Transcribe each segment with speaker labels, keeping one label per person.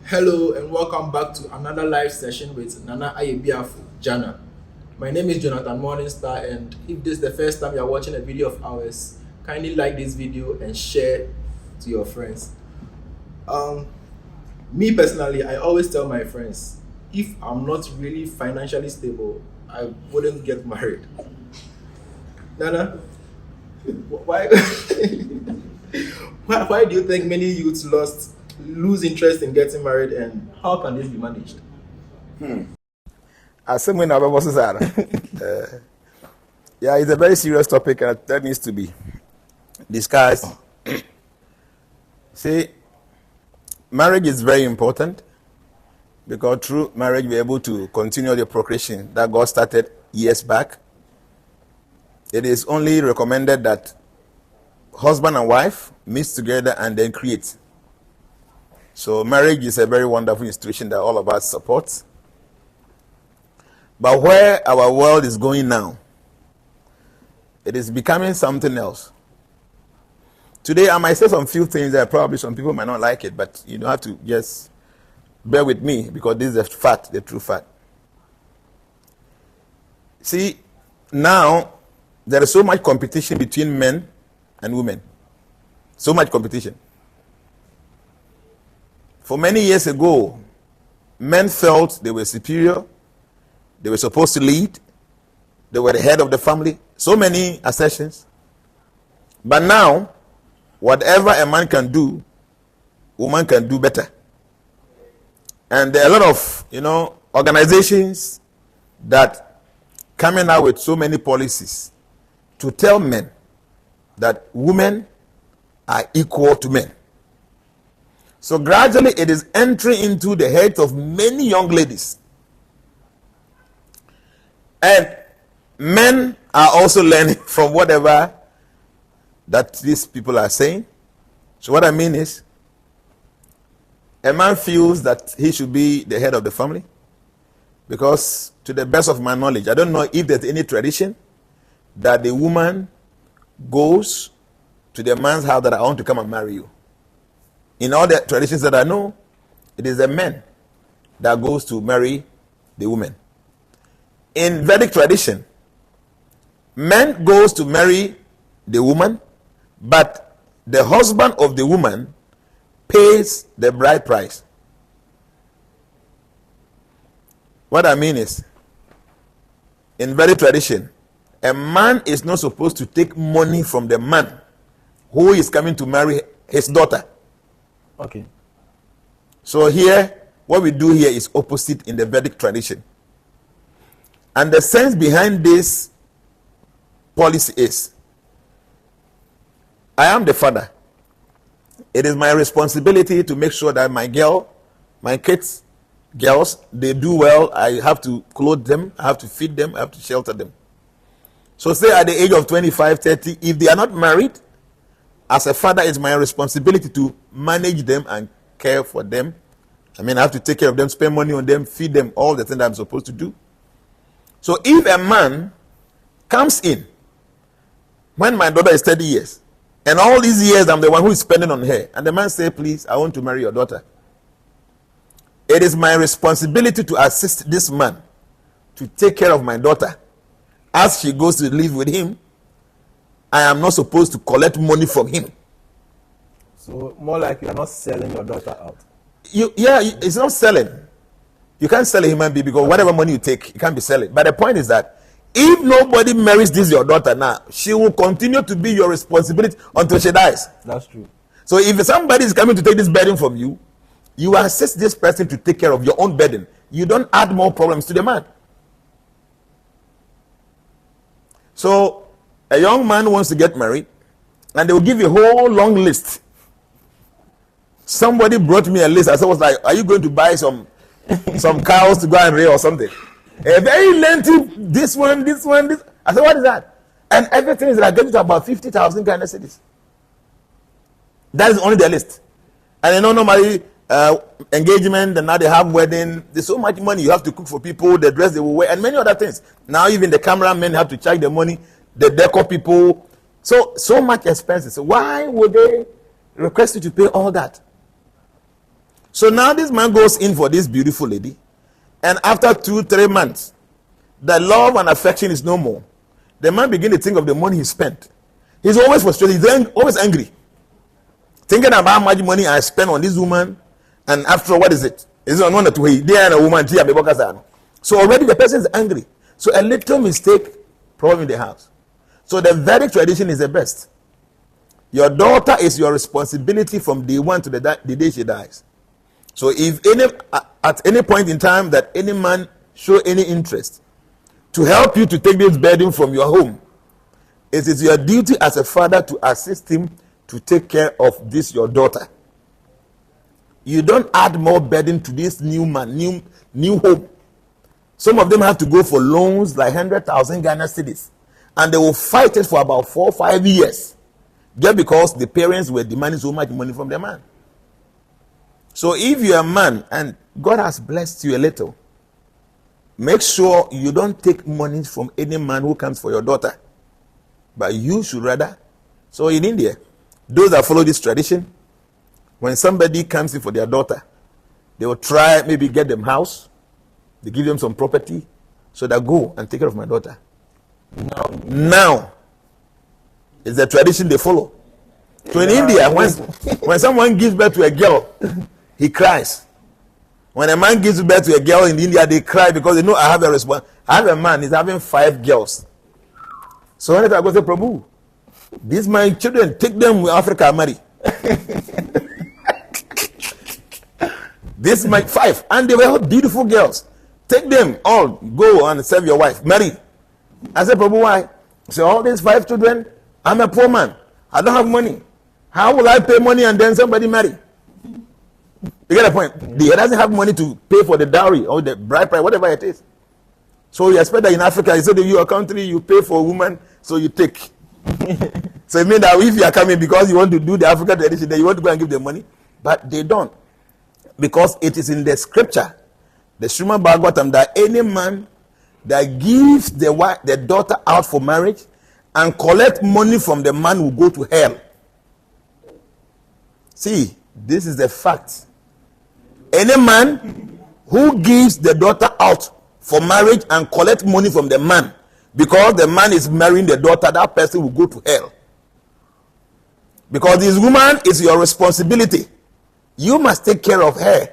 Speaker 1: Hello and welcome back to another live session with Nana Ayebiafu Jana. My name is Jonathan Morningstar, and if this is the first time you are watching a video of ours, kindly like this video and share to your friends. Me personally, I always tell my friends, if I'm not really financially stable, I wouldn't get married. Nana, why? why do you think many youths lose interest in getting married, and how can this be managed?
Speaker 2: Assuming our bosses are. Yeah, it's a very serious topic and that needs to be discussed. See, marriage is very important because through marriage we're able to continue the procreation that God started years back. It is only recommended that husband and wife meet together and then create. So marriage is a very wonderful institution that all of us support. But where our world is going now, it is becoming something else. Today I might say some few things that probably some people might not like it, but you don't have to just bear with me because this is the fact, the true fact. See, now there is so much competition between men and women. So much competition. For many years ago, men felt they were superior, they were supposed to lead, they were the head of the family, so many assertions. But now, whatever a man can do, woman can do better. And there are a lot of, organizations that coming out with so many policies to tell men that women are equal to men. So gradually it is entering into the heads of many young ladies. And men are also learning from whatever that these people are saying. So what I mean is, a man feels that he should be the head of the family because to the best of my knowledge, I don't know if there's any tradition that the woman goes to the man's house that I want to come and marry you. In all the traditions that I know, it is the man that goes to marry the woman. In Vedic tradition, man goes to marry the woman, but the husband of the woman pays the bride price. What I mean is, in Vedic tradition, a man is not supposed to take money from the man who is coming to marry his daughter.
Speaker 1: Okay.
Speaker 2: So here, what we do here is opposite in the Vedic tradition. And the sense behind this policy is, I am the father. It is my responsibility to make sure that my kids, girls, they do well. I have to clothe them, I have to feed them, I have to shelter them. So say at the age of 25, 30, if they are not married, as a father, it's my responsibility to manage them and care for them. I have to take care of them, spend money on them, feed them, all the things that I'm supposed to do. So if a man comes in, when my daughter is 30 years, and all these years I'm the one who is spending on her, and the man says, please, I want to marry your daughter. It is my responsibility to assist this man to take care of my daughter. As she goes to live with him, I am not supposed to collect money from him.
Speaker 1: So more like you are not selling your daughter out.
Speaker 2: It's not selling. You can't sell a human being because whatever money you take, you can't be selling. But the point is that if nobody marries this your daughter now, she will continue to be your responsibility until she dies.
Speaker 1: That's true.
Speaker 2: So if somebody is coming to take this burden from you, you assist this person to take care of your own burden. You don't add more problems to the man. So a young man wants to get married, and they will give you a whole long list. Somebody brought me a list. I was like, are you going to buy some cows to go and rear or something? A very lengthy, this one. I said, what is that? And everything is like getting to about 50,000 Ghana cedis. That is only the list. And normally, engagement, and now they have wedding. There's so much money. You have to cook for people, the dress they will wear, and many other things. Now even the cameramen have to charge the money, the decor people. So much expenses. So why would they request you to pay all that? So now this man goes in for this beautiful lady, and after 2-3 months, the love and affection is no more. The man begins to think of the money he spent. He's always frustrated. He's always angry, thinking about how much money I spent on this woman, and after all, what is it? Is it on one or two? They are a woman. So already the person is angry. So a little mistake, problem in the house. So the Vedic tradition is the best. Your daughter is your responsibility from day one to the day she dies. So if at any point in time that any man show any interest to help you to take this burden from your home, it is your duty as a father to assist him to take care of this your daughter. You don't add more burden to this new man, new home. Some of them have to go for loans like 100,000 Ghana cedis, and they will fight it for about 4 or 5 years, just because the parents were demanding so much money from the man. So if you're a man and God has blessed you a little, make sure you don't take money from any man who comes for your daughter, but you should rather. So in India, those that follow this tradition, when somebody comes in for their daughter, they will try maybe get them house, they give them some property, so they go and take care of my daughter. Now it's the tradition they follow. So in India, when someone gives birth to a girl, he cries. When a man gives birth to a girl in India, they cry because they know I have a response. I have a man, he's having 5 girls. So when I go to Prabhu, these my children, take them to Africa and marry. This is my 5, and they were all beautiful girls. Take them all, go and serve your wife, marry. I said, Prabhu, why? So all these 5 children, I'm a poor man. I don't have money. How will I pay money and then somebody marry? You get the point? He doesn't have money to pay for the dowry or the bride price, whatever it is. So you expect that in Africa, you said in your country, you pay for a woman, so you take. So it means that if you are coming because you want to do the African tradition, then you want to go and give them money. But they don't. Because it is in the scripture, the Srimad Bhagavatam, that any man that gives the daughter out for marriage and collect money from the man will go to hell. See, this is the fact. Any man who gives the daughter out for marriage and collect money from the man because the man is marrying the daughter, that person will go to hell. Because this woman is your responsibility. You must take care of her.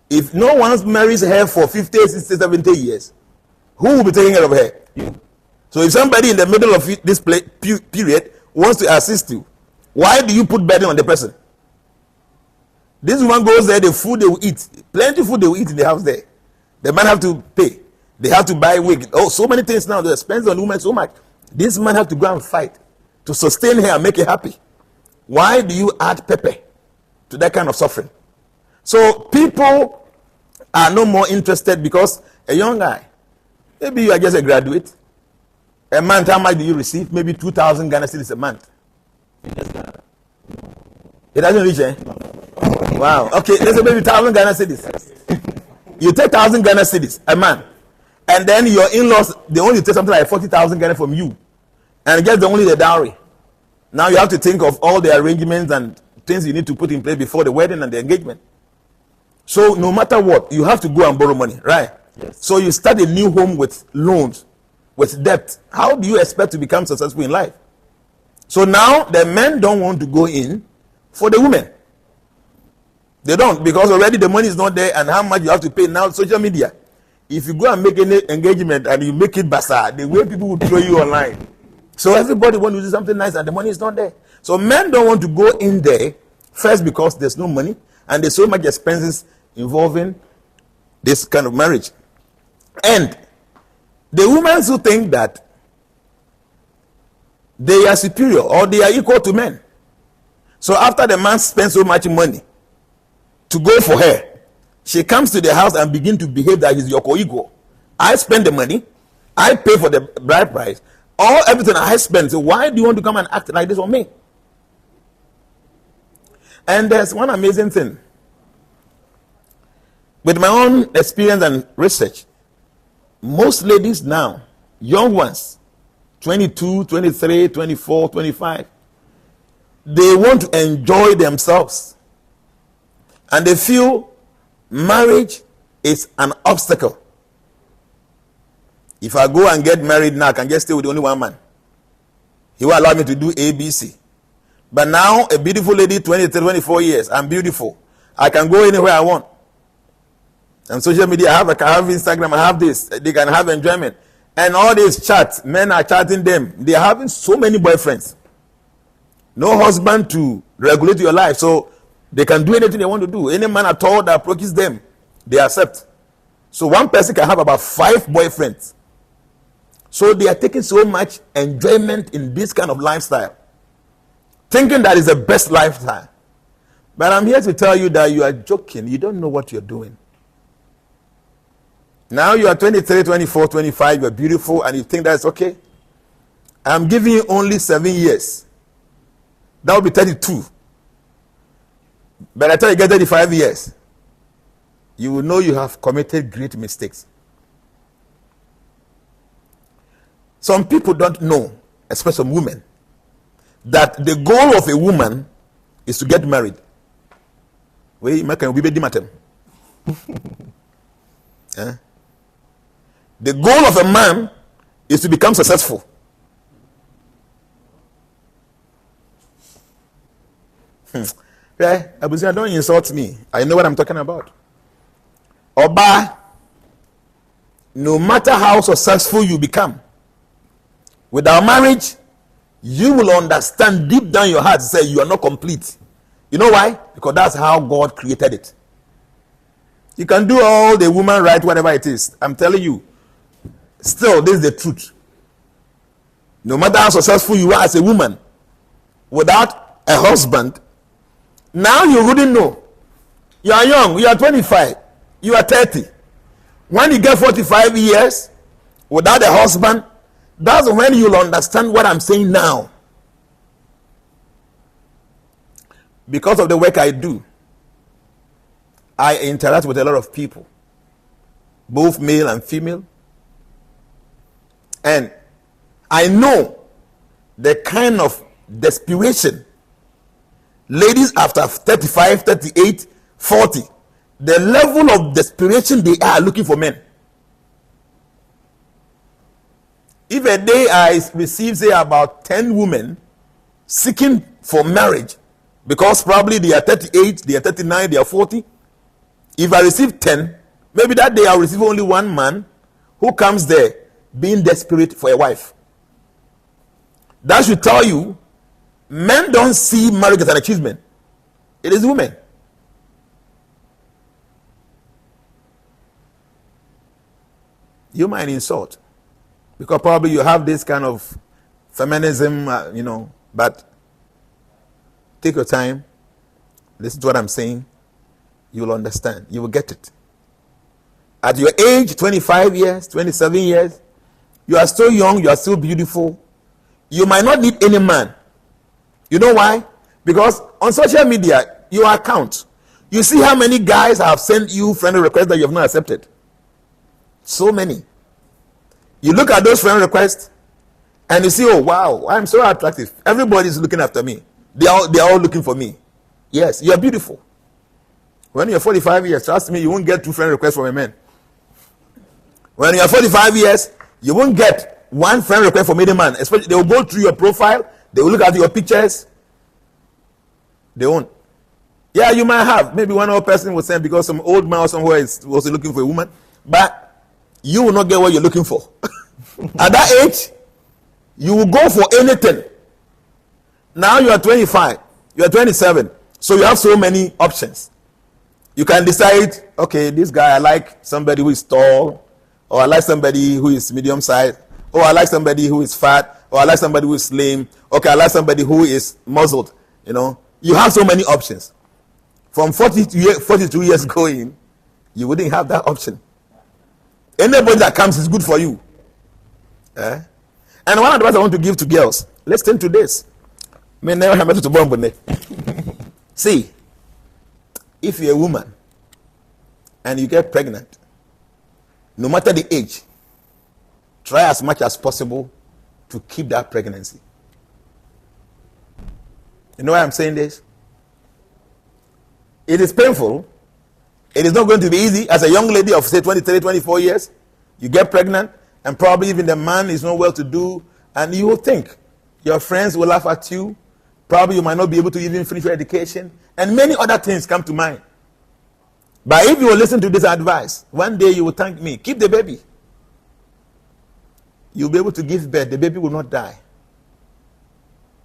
Speaker 2: If no one marries her for 50, 60, 70 years, who will be taking care of her? You. So if somebody in the middle of this period wants to assist you, why do you put burden on the person? This woman goes there, the food they will eat, plenty of food they will eat in the house there. The man have to pay. They have to buy wig. Oh, so many things now. The expense on the woman so much. This man have to go and fight to sustain her and make her happy. Why do you add pepper to that kind of suffering? So people are no more interested because a young guy, maybe you are just a graduate. A month, how much do you receive? Maybe 2,000 Ghana cedis a month. It doesn't reach, eh? Wow. Okay, let's say maybe 1,000 Ghana cedis. You take 1,000 Ghana cedis a month, and then your in-laws, they only take something like 40,000 Ghana from you, and get only the dowry. Now you have to think of all the arrangements and things you need to put in place before the wedding and the engagement. So no matter what, you have to go and borrow money, right? Yes. So you start a new home with loans, with debt. How do you expect to become successful in life? So now the men don't want to go in for the women. They don't, because already the money is not there, and how much you have to pay now, social media. If you go and make any engagement and you make it bazaar, the way people will throw you online. So everybody wants to do something nice and the money is not there. So men don't want to go in there, first because there's no money and there's so much expenses involving this kind of marriage. And the women who think that they are superior or they are equal to men. So after the man spends so much money to go for her, she comes to the house and begin to behave that he's your co-equal. I spend the money, I pay for the bride price, everything I spend. So why do you want to come and act like this on me? And there's one amazing thing. With my own experience and research, most ladies now, young ones, 22, 23, 24, 25, they want to enjoy themselves. And they feel marriage is an obstacle. If I go and get married now, I can just stay with only one man. He will allow me to do ABC. But now, a beautiful lady, 23, 24 years, I'm beautiful. I can go anywhere I want. And social media, I have Instagram, I have this. They can have enjoyment. And all these chats, men are chatting them. They are having so many boyfriends. No husband to regulate your life. So they can do anything they want to do. Any man at all that approaches them, they accept. So one person can have about 5 boyfriends. So they are taking so much enjoyment in this kind of lifestyle, thinking that is the best lifestyle. But I'm here to tell you that you are joking. You don't know what you're doing. Now you are 23, 24, 25, you are beautiful, and you think that's okay. I'm giving you only 7 years. That will be 32. By the time you get 35 years, you will know you have committed great mistakes. Some people don't know, especially women, that the goal of a woman is to get married. The goal of a man is to become successful. Right? Abusia, don't insult me. I know what I'm talking about. Oba, no matter how successful you become, without marriage, you will understand deep down your heart, say you are not complete. You know why? Because that's how God created it. You can do all the woman right, whatever it is. I'm telling you, still, this is the truth. No matter how successful you are as a woman, without a husband, now you wouldn't know. You are young, you are 25, you are 30. When you get 45 years without a husband, that's when you'll understand what I'm saying now. Because of the work I do, I interact with a lot of people, both male and female. And I know the kind of desperation ladies after 35, 38, 40, the level of desperation they are looking for men. If a day I receive, say, about 10 women seeking for marriage, because probably they are 38, they are 39, they are 40, if I receive 10, maybe that day I'll receive only one man who comes there being desperate for a wife. That should tell you, men don't see marriage as an achievement. It is women. You might insult, because probably you have this kind of feminism, but take your time, listen to what I'm saying, you will understand, you will get it. At your age, 25 years, 27 years, you are still young, you are still beautiful, you might not need any man. You know why? Because on social media, your account, you see how many guys have sent you friend requests that you have not accepted. So many. You look at those friend requests and you see, oh wow, I'm so attractive. Everybody's looking after me. They are all looking for me. Yes, you are beautiful. When you're 45 years, trust me, you won't get 2 friend requests from a man. When you're 45 years, you won't get 1 friend request from any man. Especially, they will go through your profile, they will look at your pictures. They won't. Yeah, you might have. Maybe one other person will send because some old man or somewhere is also looking for a woman. But you will not get what you're looking for. At that age, you will go for anything. Now you are 25, you are 27, so you have so many options. You can decide, okay, this guy, I like somebody who is tall, or I like somebody who is medium sized, or I like somebody who is fat, or I like somebody who is slim, okay, I like somebody who is muzzled. You have so many options. From 42 years going, you wouldn't have that option. Anybody that comes is good for you. And one advice I want to give to girls, listen to this. See, if you're a woman and you get pregnant, no matter the age, try as much as possible to keep that pregnancy. You know why I'm saying this? It is painful. It is not going to be easy. As a young lady of, say, 23, 24 years, you get pregnant, and probably even the man is not well to do, and you will think your friends will laugh at you. Probably you might not be able to even finish your education, and many other things come to mind. But if you will listen to this advice, one day you will thank me. Keep the baby. You'll be able to give birth. The baby will not die.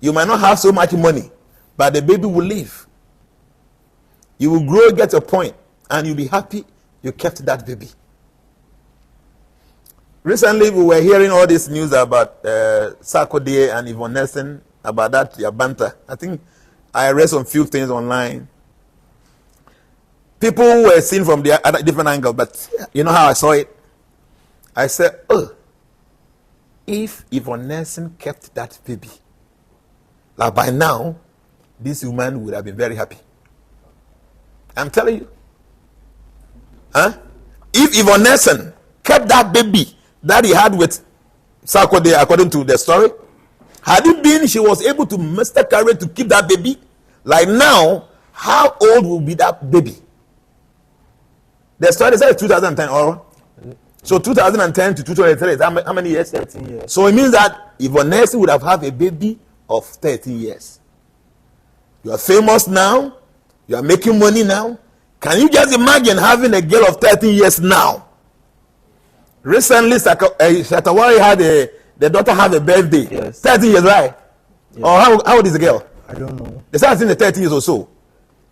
Speaker 2: You might not have so much money, but the baby will live. You will grow, get a point, and you'll be happy you kept that baby. Recently, we were hearing all this news about Sarkodie and Yvonne Nelson, about that, their banter. I think I read some few things online. People were seen from the other different angle, but you know how I saw it? I said, oh, if Yvonne Nelson kept that baby, like by now, this woman would have been very happy. I'm telling you. Huh? If Yvonne Nelson kept that baby that he had with Sarkodie, according to the story, had it been she was able to muster courage to keep that baby, like now, how old will be that baby? The story says 2010, or so 2010 to 2003. How many years?
Speaker 3: 13 years.
Speaker 2: So it means that Yvonne Nelson would have had a baby of 13 years. You are famous now. You are making money now. Can you just imagine having a girl of 13 years now? Recently, Shatawari had the daughter have a birthday.
Speaker 3: Yes.
Speaker 2: 13 years, right?
Speaker 3: Yes.
Speaker 2: Or how old is the girl?
Speaker 3: I don't know.
Speaker 2: They started in the 13 years or so.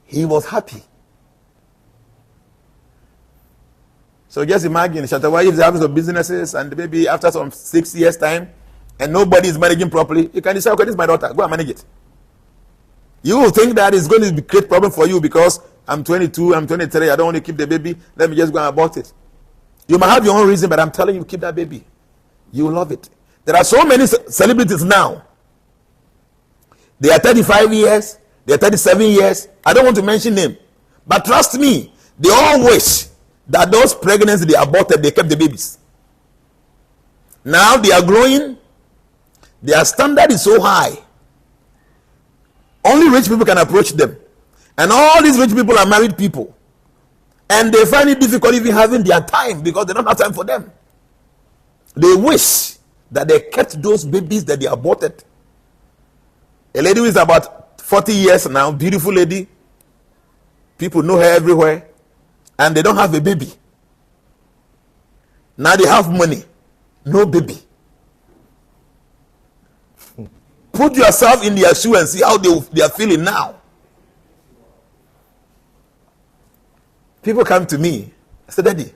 Speaker 2: He was happy. So just imagine, Shatawari is having some businesses, and maybe after some 6 years' time, and nobody is managing properly, you can decide, okay, this is my daughter, go and manage it. You will think that it's going to create problem for you because I'm 22, I'm 23, I don't want to keep the baby, let me just go and abort it. You might have your own reason, but I'm telling you, keep that baby. You will love it. There are so many celebrities now. They are 35 years, they are 37 years. I don't want to mention them. But trust me, they all wish that those pregnancies they aborted, they kept the babies. Now they are growing. Their standard is so high. Only rich people can approach them. And all these rich people are married people. And they find it difficult even having their time because they don't have time for them. They wish that they kept those babies that they aborted. A lady who is about 40 years now, beautiful lady. People know her everywhere. And they don't have a baby. Now they have money. No baby. Put yourself in their shoe and see how they are feeling now. People come to me. I said, Daddy,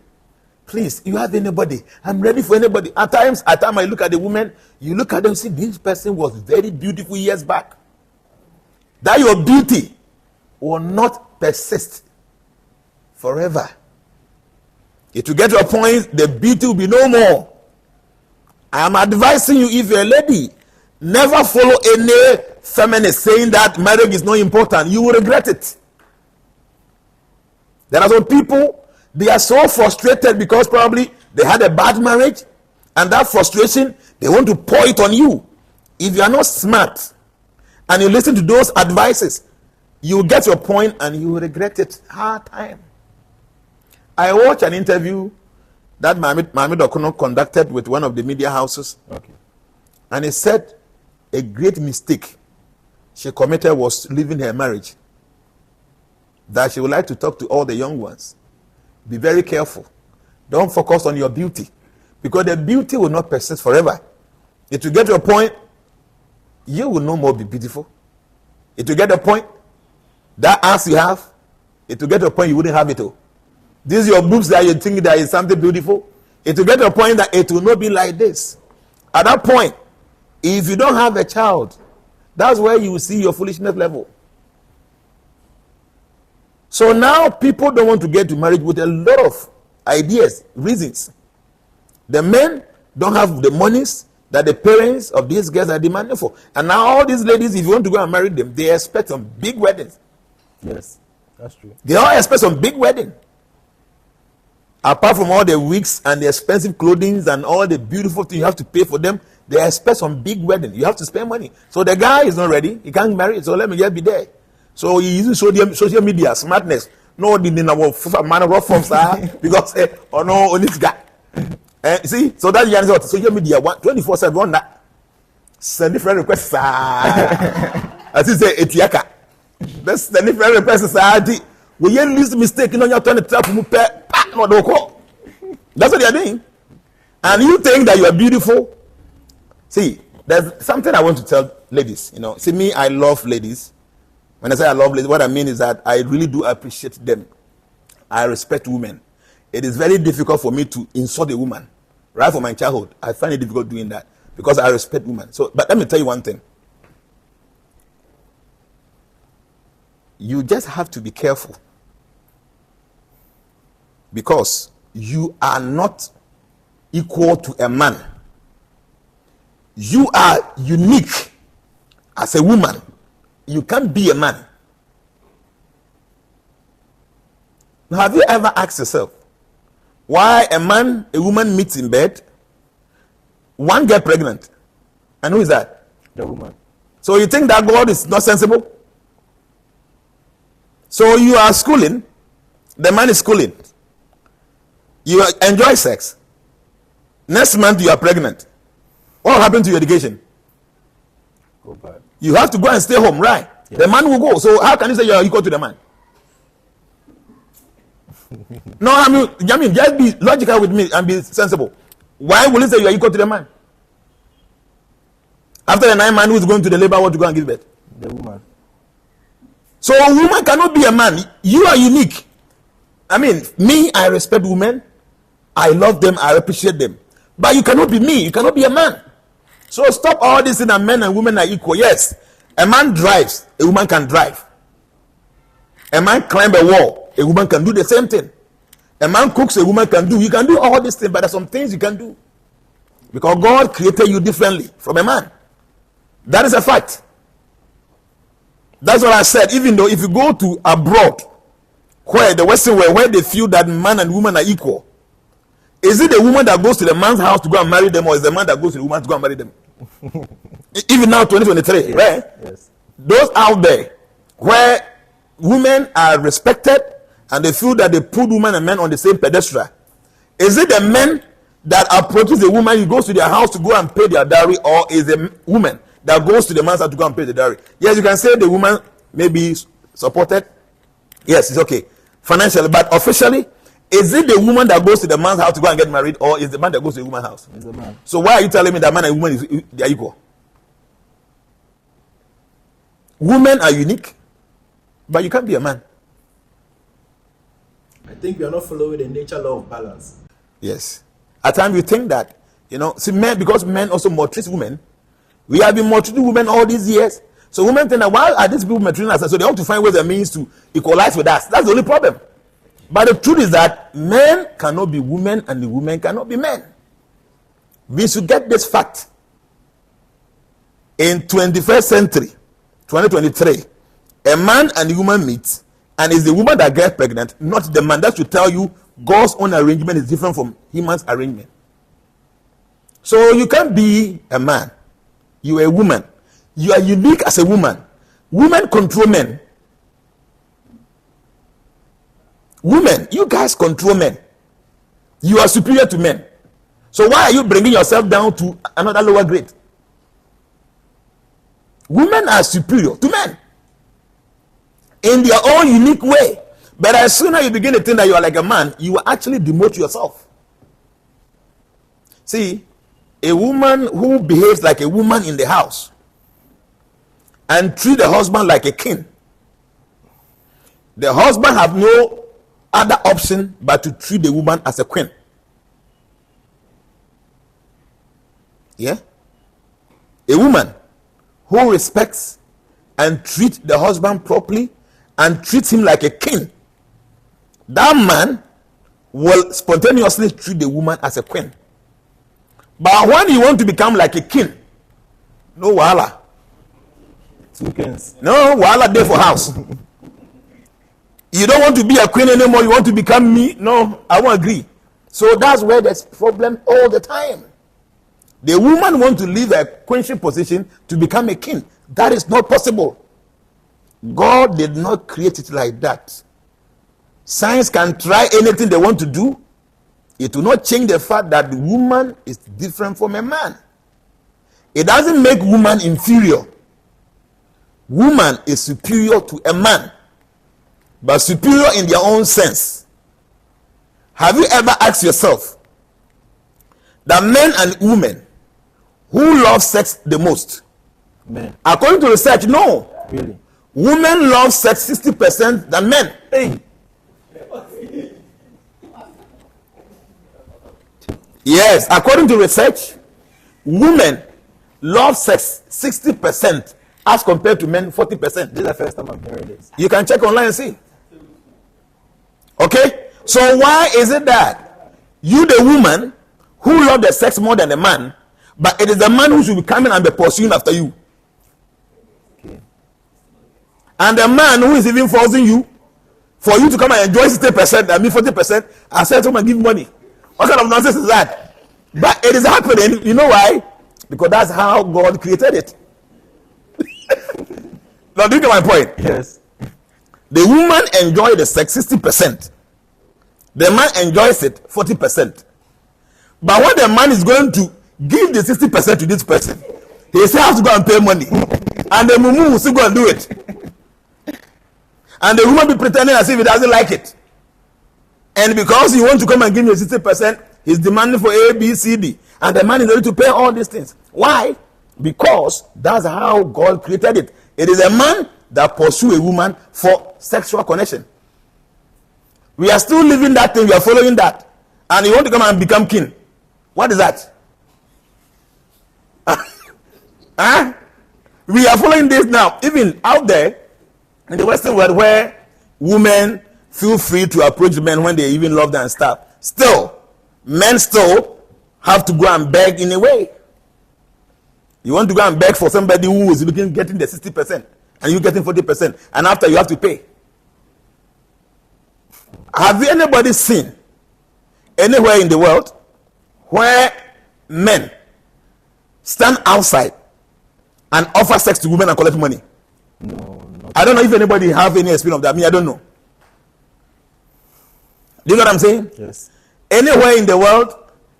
Speaker 2: please, you have anybody? I'm ready for anybody. At times I look at the woman, you look at them, see, this person was very beautiful years back. That your beauty will not persist forever. It will get to a point, the beauty will be no more. I am advising you, if you're a lady, never follow any feminist saying that marriage is not important. You will regret it. There are some people, they are so frustrated because probably they had a bad marriage, and that frustration, they want to pour it on you. If you are not smart and you listen to those advices, you will get your point and you will regret it hard time. I watched an interview that Mohammed Okuno conducted with one of the media houses.
Speaker 3: Okay.
Speaker 2: And he said a great mistake she committed was leaving her marriage. That she would like to talk to all the young ones. Be very careful. Don't focus on your beauty. Because the beauty will not persist forever. It will get to a point, you will no more be beautiful. It will get to a point, that ass you have, it will get to a point you wouldn't have it all. These your boobs that you think that is something beautiful. It will get to a point that it will not be like this. At that point, if you don't have a child, that's where you will see your foolishness level. So now people don't want to get to marriage with a lot of ideas, reasons. The men don't have the monies that the parents of these girls are demanding for. And now all these ladies, if you want to go and marry them, they expect some big weddings.
Speaker 3: Yes, that's true.
Speaker 2: They all expect some big wedding. Apart from all the wigs and the expensive clothing and all the beautiful things you have to pay for them, they expect some big wedding. You have to spend money. So the guy is not ready. He can't marry. So let me just be there. So he uses social media smartness. No, the man of rough forms because or no, on this guy. See, so that's the answer. Social media 24/7 that send different requests. As you say, etiaka. That's send different requests. When you lose mistake, you know you're trying to trap no doko. That's what they are doing. And you think that you are beautiful. See, there's something I want to tell ladies. You know, see me, I love ladies. When I say I love ladies, what I mean is that I really do appreciate them. I respect women. It is very difficult for me to insult a woman. Right from my childhood, I find it difficult doing that because I respect women. So, but let me tell you one thing. You just have to be careful because you are not equal to a man. You are unique as a woman. You can't be a man. Now, have you ever asked yourself why a woman meets in bed, one get pregnant, and who is that?
Speaker 3: The woman.
Speaker 2: So you think that God is not sensible? So you are schooling, the man is schooling. You enjoy sex. Next month you are pregnant. What will happen to your education?
Speaker 3: Go back.
Speaker 2: You have to go and stay home, right? Yes. The man will go. So how can you say you are equal to the man? No, I mean, just be logical with me and be sensible. Why will you say you are equal to the man? After the 9 months, who is going to the labor ward to go and give birth?
Speaker 3: The woman.
Speaker 2: So a woman cannot be a man. You are unique. I mean, me, I respect women. I love them. I appreciate them. But you cannot be me. You cannot be a man. So stop all this thing that men and women are equal. Yes, a man drives. A woman can drive. A man climb a wall. A woman can do the same thing. A man cooks. A woman can do. You can do all these things, but there are some things you can do. Because God created you differently from a man. That is a fact. That's what I said. Even though if you go to abroad, where the Western world, where they feel that man and woman are equal, is it the woman that goes to the man's house to go and marry them, or is the man that goes to the woman to go and marry them? Even now, 2023, yes, right?
Speaker 3: Yes.
Speaker 2: Those out there where women are respected and they feel that they put women and men on the same pedestal, is it the men that approaches the woman, he goes to their house to go and pay their dowry, or is the woman that goes to the man's house to go and pay the dowry? Yes, you can say the woman may be supported. Yes, it's okay financially, but officially, is it the woman that goes to the man's house to go and get married, or is the man that goes to the woman's house?
Speaker 3: It's the man.
Speaker 2: So why are you telling me that man and woman they are equal? Women are unique, but you can't be a man.
Speaker 1: I think we are not following the nature law of balance.
Speaker 2: Yes. At times you think that, see, men, because men also maltreat women, we have been maltreating women all these years. So women think that why are these people maltreating us? So they have to find ways and means to equalize with us. That's the only problem. But the truth is that men cannot be women and the women cannot be men. We should get this fact. In 21st century, 2023, a man and a woman meet, and it's the woman that gets pregnant, not the man. That should tell you God's own arrangement is different from human's arrangement. So you can't be a man. You are a woman. You are unique as a woman. Women control men. Women, you guys control men. You are superior to men. So why are you bringing yourself down to another lower grade? Women are superior to men in their own unique way. But as soon as you begin to think that you are like a man, you will actually demote yourself. See, a woman who behaves like a woman in the house and treat the husband like a king, the husband have no other option but to treat the woman as a queen. Yeah? A woman who respects and treats the husband properly and treats him like a king, that man will spontaneously treat the woman as a queen. But when you want to become like a king, no wahala.
Speaker 3: 2 kings.
Speaker 2: No wahala there for house. You don't want to be a queen anymore, you want to become me? No, I won't agree. So that's where there's problem all the time. The woman wants to leave a queenship position to become a king. That is not possible. God did not create it like that. Science can try anything they want to do. It will not change the fact that the woman is different from a man. It doesn't make woman inferior. Woman is superior to a man, but superior in their own sense. Have you ever asked yourself that men and women who love sex the most?
Speaker 3: Men.
Speaker 2: According to research, no.
Speaker 3: Really?
Speaker 2: Women love sex 60% than men.
Speaker 3: Hey.
Speaker 2: Yes, according to research, women love sex 60% as compared to men 40%.
Speaker 3: This is the first time I'm hearing this.
Speaker 2: You can check online and see. Okay? So why is it that you, the woman, who love the sex more than the man, but it is the man who should be coming and be pursuing after you?
Speaker 3: Okay.
Speaker 2: And the man who is even forcing you for you to come and enjoy 60%, I mean 40%, and say to him and give money. What kind of nonsense is that? But it is happening. You know why? Because that's how God created it. Now, do you get my point?
Speaker 3: Yes.
Speaker 2: The woman enjoys the sex 60%. The man enjoys it 40%. But when the man is going to give the 60% to this person, he still has to go and pay money. And the mumu will still go and do it. And the woman be pretending as if he doesn't like it. And because he wants to come and give me 60%, he's demanding for A, B, C, D. And the man is ready to pay all these things. Why? Because that's how God created it. It is a man that pursues a woman for sexual connection. We are still living that thing. We are following that. And you want to come and become king. What is that? Huh? We are following this now. Even out there, in the Western world, where women feel free to approach men when they even love them and stuff. Still, men still have to go and beg in a way. You want to go and beg for somebody who is getting the 60% and you getting 40%, and after you have to pay. Have you anybody seen anywhere in the world where men stand outside and offer sex to women and collect money?
Speaker 3: No.
Speaker 2: I don't know if anybody have any experience of that. Me, I don't know. Do you know what I'm saying?
Speaker 3: Yes.
Speaker 2: Anywhere in the world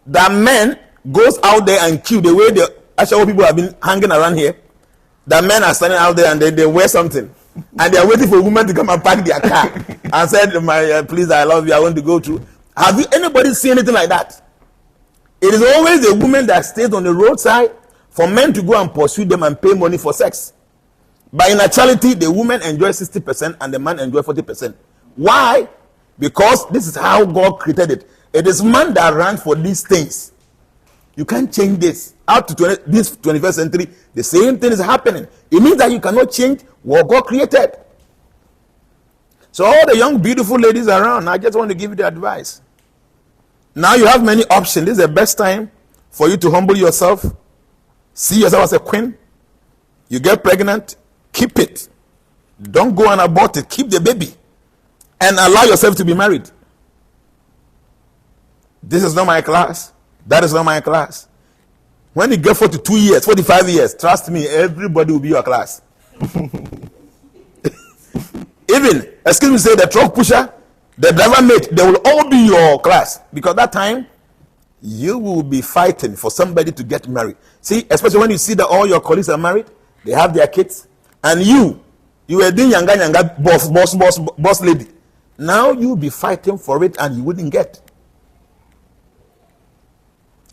Speaker 2: that men goes out there and queue the way the actual people have been hanging around here, that men are standing out there and they wear something and they are waiting for a woman to come and park their car and said, please, I love you, I want to go through. Have you anybody seen anything like that? It is always the woman that stays on the roadside for men to go and pursue them and pay money for sex. But in actuality, the woman enjoys 60% and the man enjoys 40%. Why? Because this is how God created it. It is man that runs for these things. You can't change this. Up to this 21st century, the same thing is happening. It means that you cannot change what God created. So all the young, beautiful ladies around, I just want to give you the advice. Now you have many options. This is the best time for you to humble yourself. See yourself as a queen. You get pregnant, keep it. Don't go and abort it. Keep the baby. And allow yourself to be married. This is not my class. That is not my class. When you get 42 years, 45 years, trust me, everybody will be your class. Even, excuse me, say the truck pusher, the driver mate, they will all be your class. Because that time, you will be fighting for somebody to get married. See, especially when you see that all your colleagues are married, they have their kids, and you were doing yanga boss lady. Now you'll be fighting for it and you wouldn't get.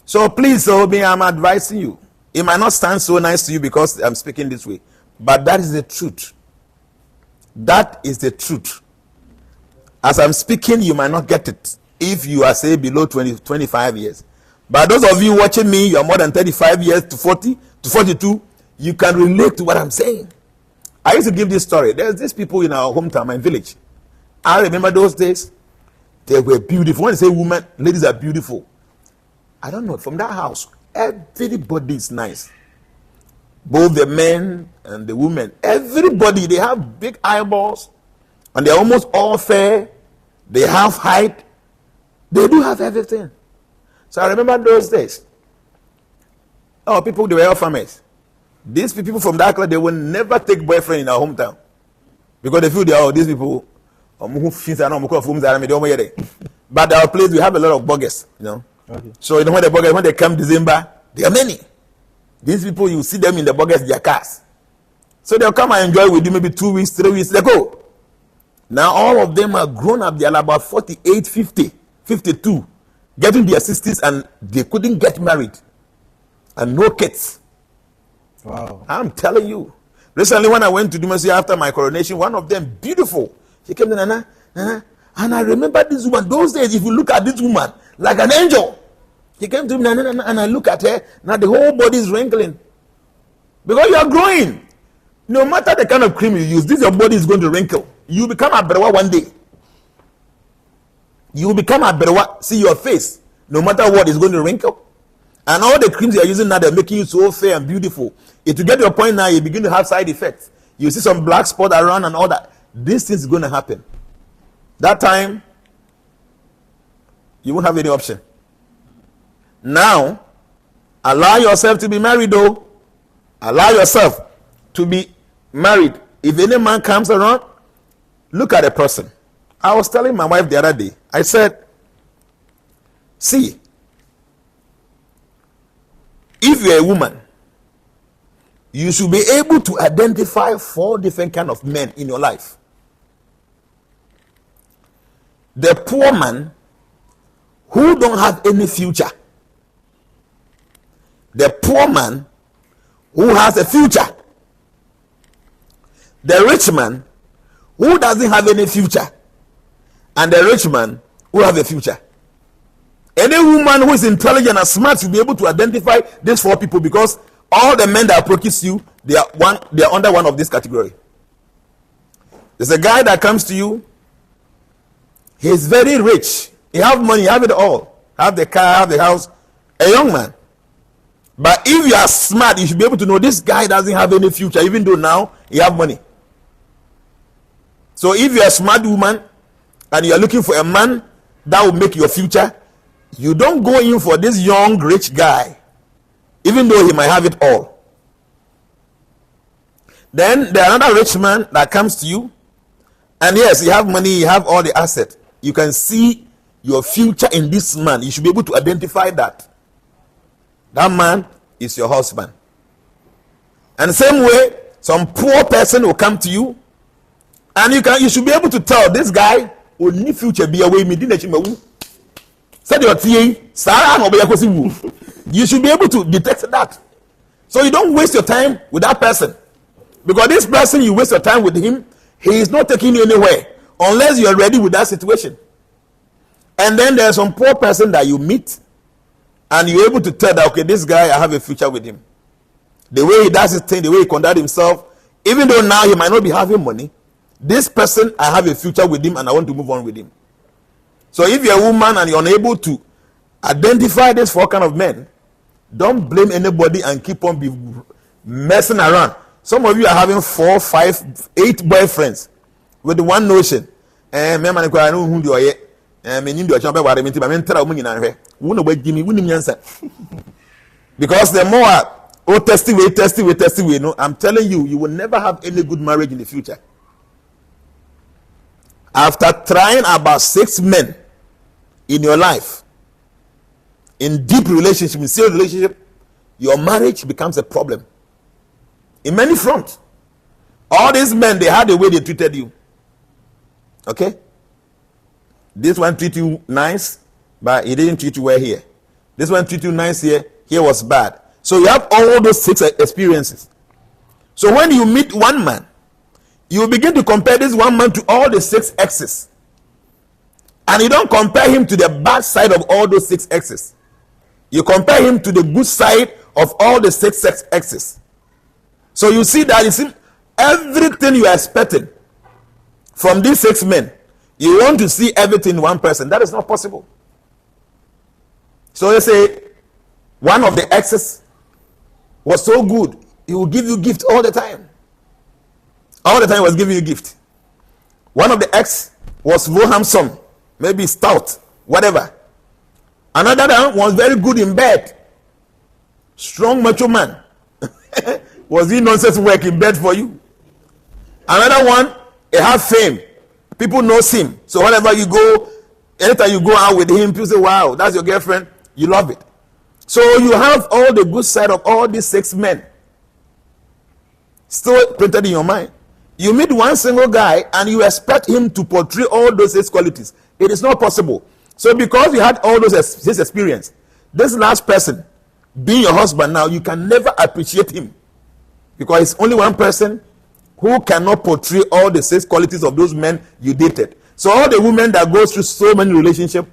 Speaker 2: So please, I'm advising you. It might not sound so nice to you because I'm speaking this way, but that is the truth. That is the truth. As I'm speaking, you might not get it if you are, say, below 25 years. But those of you watching me, you are more than 35 years to 40 to 42, you can relate to what I'm saying. I used to give this story. There's these people in our hometown, my village. I remember those days. They were beautiful. When I say women, ladies are beautiful. I don't know. From that house, everybody is nice. Both the men and the women. Everybody, they have big eyeballs. And they're almost all fair. They have height. They do have everything. So I remember those days. Oh, people, they were all farmers. These people from that class, they will never take boyfriend in our hometown. because they feel these people who feel that but our place we have a lot of buggers,
Speaker 3: Okay.
Speaker 2: So when they come December, there are many. These people, you see them in the buggers, their cars. So they'll come and enjoy with you maybe 2 weeks, 3 weeks, they go. Now all of them are grown up, they are about 48, 50, 52, getting their 60s, and they couldn't get married. And no kids.
Speaker 3: Wow.
Speaker 2: I'm telling you. Recently when I went to Dumasi after my coronation, one of them, beautiful, she came to Nana, and I remember this woman. Those days, if you look at this woman, like an angel. She came to me, and I look at her, now the whole body is wrinkling. Because you are growing. No matter the kind of cream you use, your body is going to wrinkle. You become a berewa one day. You will become a berewa. See your face. No matter what, is going to wrinkle. And all the creams you are using now, they're making you so fair and beautiful. It will get to a point now, you begin to have side effects. You see some black spot around and all that. This thing is going to happen. That time, you won't have any option. Now, allow yourself to be married though. Allow yourself to be married. If any man comes around, look at a person. I was telling my wife the other day, I said, see, if you're a woman, you should be able to identify 4 different kinds of men in your life. The poor man who don't have any future. The poor man who has a future. The rich man who doesn't have any future. And the rich man who has a future. Any woman who is intelligent and smart should be able to identify these 4 people, because all the men that approaches you, they are under one of this category. There's a guy that comes to you, he is very rich. He have money, he have it all. Have the car, have the house. A young man. But if you are smart, you should be able to know this guy doesn't have any future, even though now he have money. So if you're a smart woman and you're looking for a man that will make your future, you don't go in for this young rich guy, even though he might have it all. Then there's another rich man that comes to you, and yes, you have money, you have all the assets. You can see your future in this man. You should be able to identify that. That man is your husband. And the same way, some poor person will come to you, and you should be able to tell this guy will need future be away me. You should be able to detect that. So you don't waste your time with that person. Because this person, you waste your time with him, he is not taking you anywhere unless you are ready with that situation. And then there's some poor person that you meet, and you're able to tell that, okay, this guy, I have a future with him. The way he does his thing, the way he conducts himself, even though now he might not be having money, this person, I have a future with him and I want to move on with him. So if you're a woman and you're unable to identify these 4 kind of men, don't blame anybody and keep on messing around. Some of you are having 4, 5, 8 boyfriends with one notion. Because the more testy way, no, I'm telling you, you will never have any good marriage in the future. After trying about 6 men in your life, in deep relationship, in serious relationship, your marriage becomes a problem. In many fronts. All these men, they had the way they treated you. Okay? This one treat you nice, but he didn't treat you well here. This one treat you nice here was bad. So you have all those 6 experiences. So when you meet one man, you begin to compare this one man to all the 6 exes. And you don't compare him to the bad side of all those 6 exes. You compare him to the good side of all the 6 exes. So you see that everything you are expecting from these 6 men, you want to see everything in one person. That is not possible. So they say one of the exes was so good, he will give you gift all the time. All the time he was giving you gift. One of the ex was very handsome, maybe stout, whatever. Another one was very good in bed. Strong macho man. Was he nonsense work in bed for you? Another one He have fame. People knows him. So whenever you go, anytime you go out with him, people say, wow, that's your girlfriend. You love it. So you have all the good side of all these 6 men still printed in your mind. You meet one single guy and you expect him to portray all those 6 qualities. It is not possible. So because you had all this experience, this last person being your husband now, you can never appreciate him. Because it's only one person who cannot portray all the 6 qualities of those men you dated. So all the women that go through so many relationships,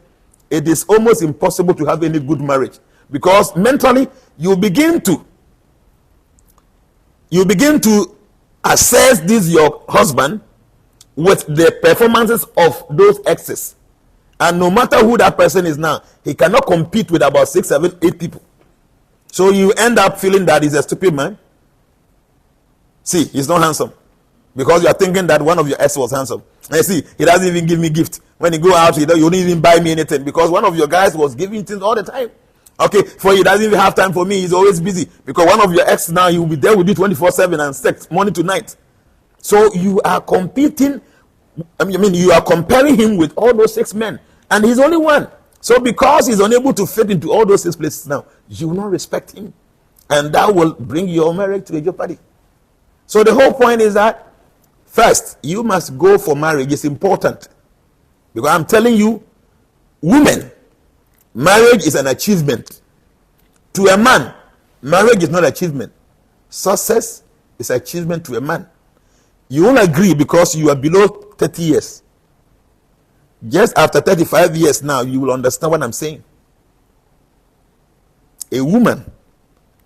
Speaker 2: it is almost impossible to have any good marriage. Because mentally, you begin to assess this your husband with the performances of those exes. And no matter who that person is now, he cannot compete with about 6, 7, 8 people. So you end up feeling that he's a stupid man. See, he's not handsome. Because you are thinking that one of your ex was handsome. And see, he doesn't even give me gift. When he go out, you don't even buy me anything. Because one of your guys was giving things all the time. Okay, for he doesn't even have time for me. He's always busy. Because one of your ex now, he will be there with you 24/7 and sex, morning to night. So you are competing. I mean, you are comparing him with all those 6 men. And he's only one. So because he's unable to fit into all those 6 places now, you will not respect him. And that will bring your marriage to a jeopardy. So the whole point is that, first, you must go for marriage. It's important. Because I'm telling you, women, marriage is an achievement. To a man, marriage is not achievement. Success is achievement to a man. You won't agree because you are below 30 years. Just after 35 years now, you will understand what I'm saying. A woman,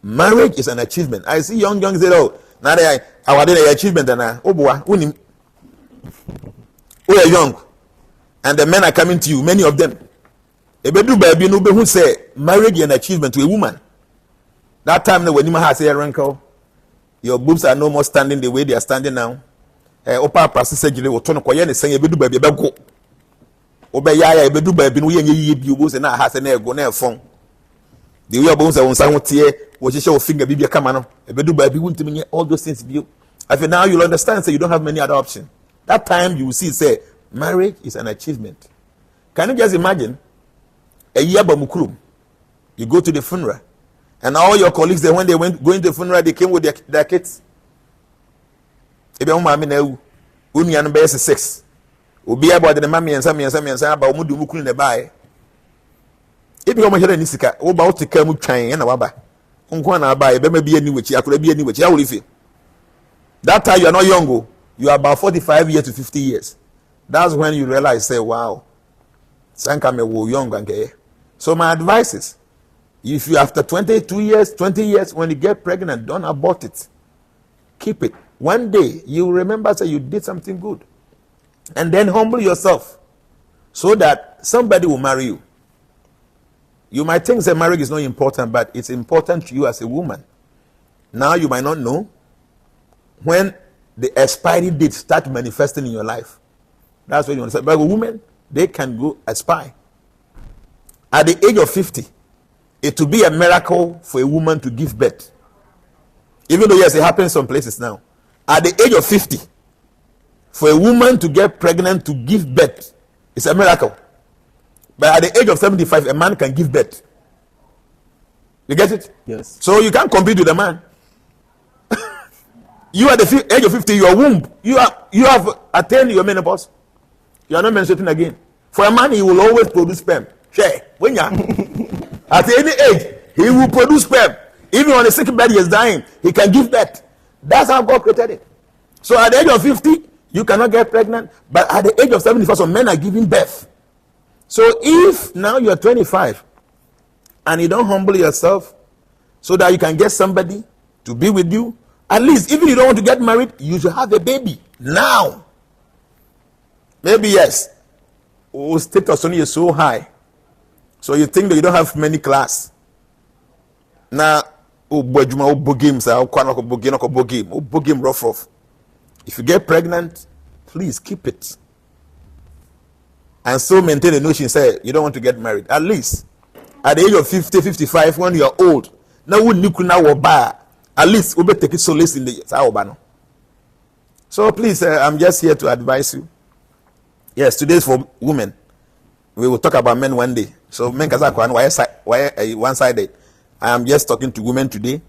Speaker 2: marriage is an achievement. I see young say, oh, now they are doing an achievement. And oh boy, we are young. And the men are coming to you, many of them. Baby who say marriage is an achievement to a woman. That time when you have a wrinkle, your boobs are no more standing the way they are standing now. Opa practice surgery will turn koye ne say ebedu baby bego. Obeyaya ebedu baby no ye bi obo se na ha se na ego na efon. The way obo se won sa ho tie wo hye wo finger bibia kama no ebedu baby wuntimi nye all those things bio. I feel now you'll understand say you don't have many other options. That time you will see say marriage is an achievement. Can you just imagine a year bamukurum, you go to the funeral and all your colleagues there when they went going to the funeral they came with their kids. Ebe mo mama na ewu unu anu be 6 obi about the mama yensa ba omudu mukunu ne bae ebe o mo hede ni sika wo ba otika mu twan na waba nko na bae be ma bi ani wechi akora bi ani wechi ya wori fi. That time you are not young, you are about 45 years to 50 years. That's when you realize say wow sanka me wo young anke. So my advice is, if you after 22 years 20 years when you get pregnant, don't abort it, keep it. One day you remember say you did something good, and then humble yourself so that somebody will marry you. You might think that marriage is not important, but it's important to you as a woman. Now you might not know when the expiry date start manifesting in your life. That's what you understand. But women, they can go expire. At the age of 50, it will be a miracle for a woman to give birth. Even though yes, it happens some places now. At the age of 50, for a woman to get pregnant to give birth, it's a miracle. But at the age of 75, a man can give birth. You get it?
Speaker 3: Yes.
Speaker 2: So you can't compete with a man. You at the age of 50, your womb, you have attained your menopause. You are not menstruating again. For a man, he will always produce sperm. When you at any age, he will produce sperm. Even on a sick bed, he is dying. He can give birth. That's how God created it. So at the age of 50, you cannot get pregnant. But at the age of 75, some men are giving birth. So if now you are 25 and you don't humble yourself so that you can get somebody to be with you, at least even if you don't want to get married, you should have a baby now. Maybe yes, status only is so high, so you think that you don't have many class. Now, rough. If you get pregnant, please keep it. And so maintain the notion, say you don't want to get married. At least at the age of 50, 55, when you are old, now at least we take it solace in the Saobano. So please, I'm just here to advise you. Yes, today is for women. We will talk about men one day. So men why one-sided. I am just talking to women today.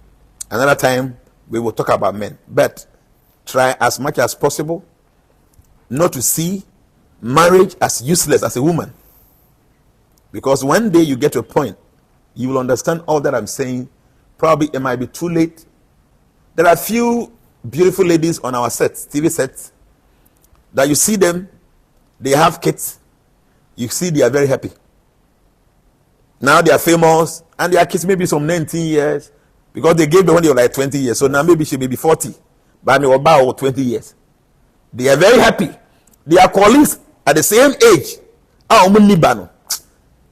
Speaker 2: Another time we will talk about men. But try as much as possible not to see marriage as useless as a woman. Because one day you get to a point, you will understand all that I'm saying. Probably it might be too late. There are few beautiful ladies on our sets, TV sets, that you see them, they have kids, you see they are very happy. Now they are famous, and their kids maybe some 19 years, because they gave the when they were like 20 years, so now maybe she may be 40, but they were about 20 years. They are very happy. Their colleagues at the same age.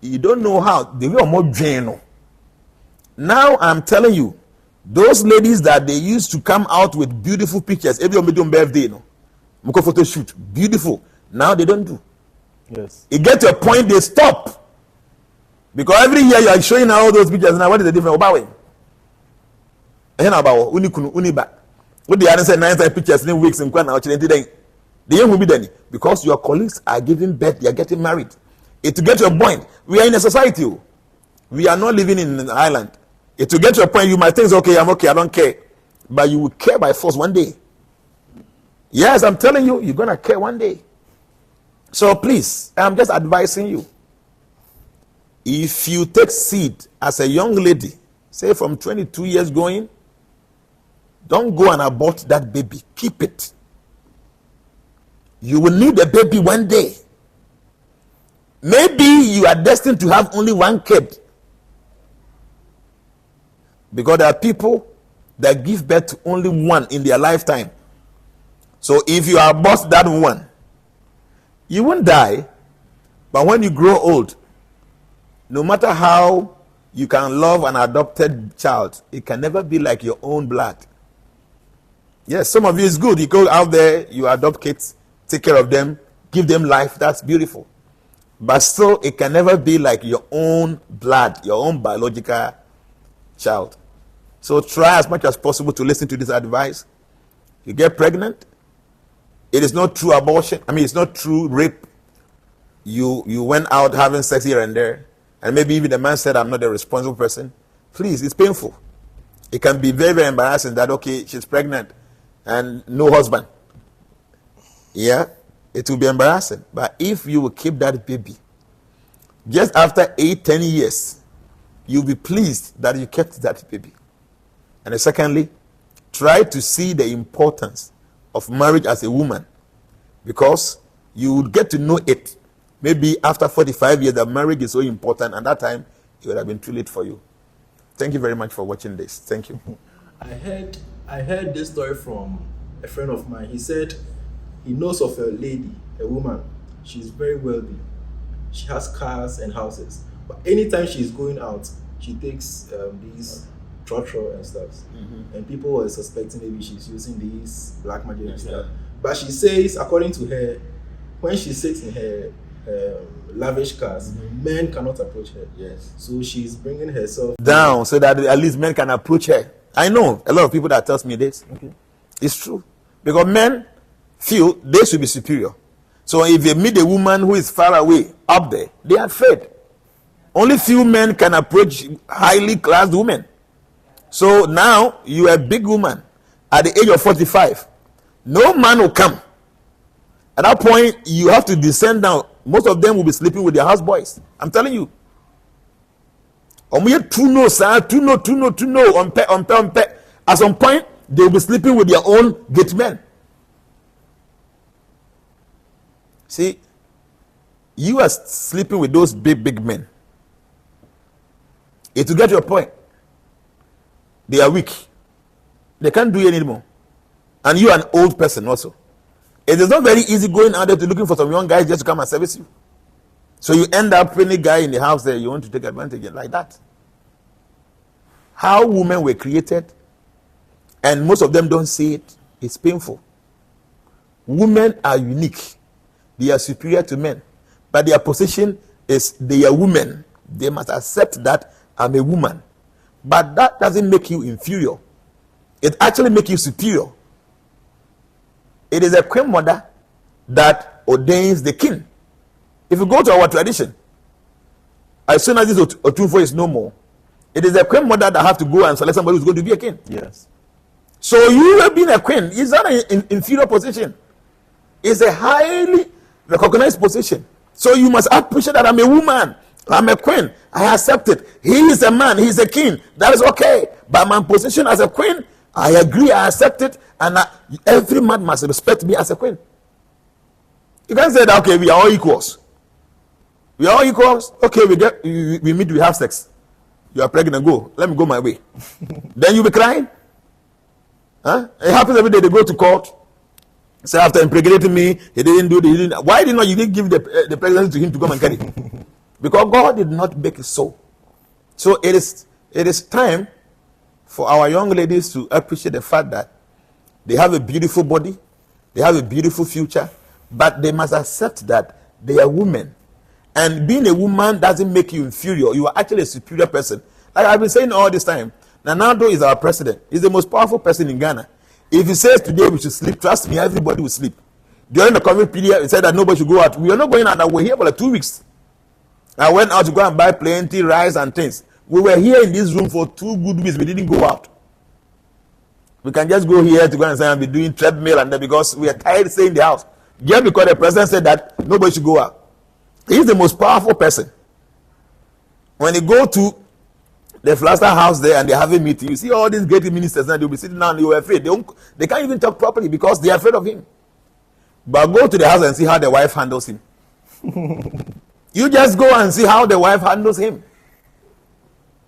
Speaker 2: You don't know how, they were more drained. Now I'm telling you, those ladies that they used to come out with beautiful pictures every birthday, Muko photo shoot, beautiful. Now they don't do.
Speaker 3: Yes.
Speaker 2: It gets to a point they stop. Because every year you are showing all those pictures. Now what is the difference? About uniba. What the other said 9 pictures in weeks and the young will be done. Because your colleagues are giving birth, they are getting married. It to get to a point. We are in a society. We are not living in an island. It to get to a point you might think, okay, I'm okay, I don't care. But you will care by force one day. Yes, I'm telling you, you're going to care one day. So please, I'm just advising you. If you take seed as a young lady, say from 22 years going, don't go and abort that baby. Keep it. You will need a baby one day. Maybe you are destined to have only one kid. Because there are people that give birth to only one in their lifetime. So if you abort that one, you won't die. But when you grow old, no matter how you can love an adopted child, it can never be like your own blood. Yes, some of you is good. You go out there, you adopt kids, take care of them, give them life. That's beautiful. But still, it can never be like your own blood, your own biological child. So try as much as possible to listen to this advice. You get pregnant, it is not true abortion. I mean, it's not true rape. You went out having sex here and there, and maybe even the man said, I'm not a responsible person. Please, it's painful. It can be very, very embarrassing that, okay, she's pregnant and no husband. Yeah, it will be embarrassing. But if you will keep that baby, just after 8-10 years, you'll be pleased that you kept that baby. And secondly, try to see the importance of marriage as a woman, because you would get to know it. Maybe after 45 years, that marriage is so important, and that time it would have been too late for you. Thank you very much for watching this. Thank you.
Speaker 1: I heard this story from a friend of mine. He said he knows of a lady, a woman. She's very wealthy. She has cars and houses. But anytime she's going out, she takes these trotro and stuff. Mm-hmm. And people were suspecting maybe she's using these black magic and stuff. But she says, according to her, when she sits in her lavish cars, men cannot approach her. Yes. So she's bringing herself
Speaker 2: down so that at least men can approach her. I know a lot of people that tells me this. Okay. It's true. Because men feel they should be superior. So if they meet a woman who is far away, up there, they are afraid. Only few men can approach highly classed women. So now you are a big woman at the age of 45. No man will come. At that point, you have to descend down. Most of them will be sleeping with their houseboys. I'm telling you. At some point, they will be sleeping with their own gate men. See, you are sleeping with those big men. It will get to a point. They are weak. They can't do it anymore. And you are an old person also. It is not very easy going out there to looking for some young guys just to come and service you. So you end up any guy in the house there, you want to take advantage of like that. How women were created, and most of them don't see it, it's painful. Women are unique. They are superior to men. But their position is they are women. They must accept that I'm a woman. But that doesn't make you inferior. It actually makes you superior. it is a queen mother that ordains the king. If you go to our tradition, as soon as this Otunfo is no more, it is a queen mother that have to go and select somebody who's going to be a king.
Speaker 3: Yes.
Speaker 2: So you have been a queen. Is that an inferior position? It's a highly recognized position. So you must appreciate that I'm a woman. I'm a queen. I accept it. He is a man. He is a king. That is okay. But my position as a queen, I agree. I accept it. And every man must respect me as a queen. You can't say that, okay, we are all equals. We are all equals. Okay, we meet, we have sex. You are pregnant, go. Let me go my way. Then you be crying. Huh? It happens every day. They go to court. Say after impregnating me, he didn't do the. Why did not you didn't give the pregnancy to him to come and carry? Because God did not make it so. So it is time for our young ladies to appreciate the fact that they have a beautiful body, they have a beautiful future, but they must accept that they are women. And being a woman doesn't make you inferior. You are actually a superior person. Like I've been saying all this time, Nana Addo is our president. He's the most powerful person in Ghana. If he says today we should sleep, trust me, everybody will sleep. During the COVID period, he said that nobody should go out. We are not going out. We're here for like 2 weeks. I went out to go and buy plenty rice and things. We were here in this room for 2 good weeks. We didn't go out. We can just go here to go and say and be doing treadmill and then because we are tired of staying in the house. Just because the president said that nobody should go out. He's the most powerful person. When you go to the Flaster house there and they have a meeting, you see all these great ministers and they'll be sitting down and you're afraid. They can't even talk properly because they are afraid of him. But go to the house and see how the wife handles him. You just go and see how the wife handles him.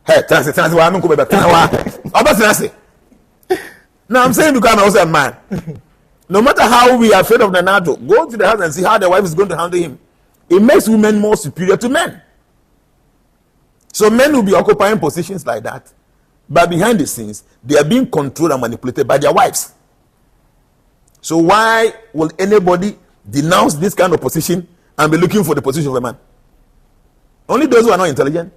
Speaker 2: Hey, now I'm saying because I'm also a man. No matter how we are afraid of Nana Addo, go to the house and see how the wife is going to handle him. It makes women more superior to men. So men will be occupying positions like that. But behind the scenes, they are being controlled and manipulated by their wives. So why will anybody denounce this kind of position and be looking for the position of a man? Only those who are not intelligent.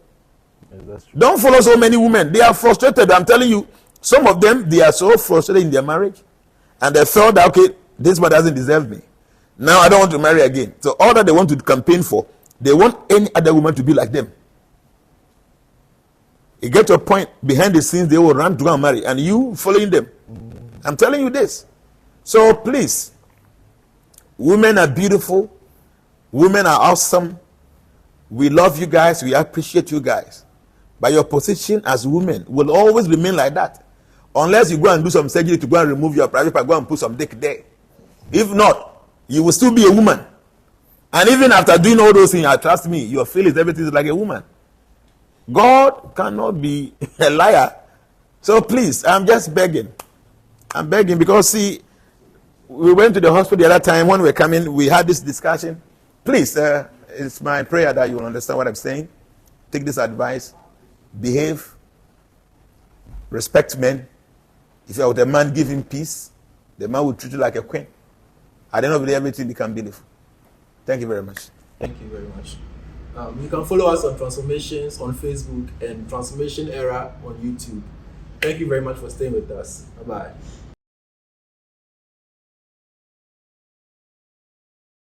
Speaker 3: Yes, that's true.
Speaker 2: Don't follow so many women. They are frustrated. I'm telling you, some of them, they are so frustrated in their marriage. And they felt that, okay, this one doesn't deserve me. Now I don't want to marry again. So all that they want to campaign for, they want any other woman to be like them. You get to a point, behind the scenes, they will run to go and marry. And you following them. I'm telling you this. So please, women are beautiful. Women are awesome. We love you guys. We appreciate you guys. But your position as women will always remain like that. Unless you go and do some surgery to go and remove your private part, go and put some dick there. If not, you will still be a woman. And even after doing all those things, trust me, your feelings, everything is like a woman. God cannot be a liar. So please, I'm just begging. I'm begging because see, we went to the hospital the other time when we were coming, we had this discussion. Please, it's my prayer that you will understand what I'm saying. Take this advice. Behave. Respect men. If you are with a man, give him peace. The man will treat you like a queen. At the end of the day, everything become beautiful. Thank you very much.
Speaker 1: Thank you very much. You can follow us on Transformations on Facebook and Transformation Era on YouTube. Thank you very much for staying with us. Bye-bye.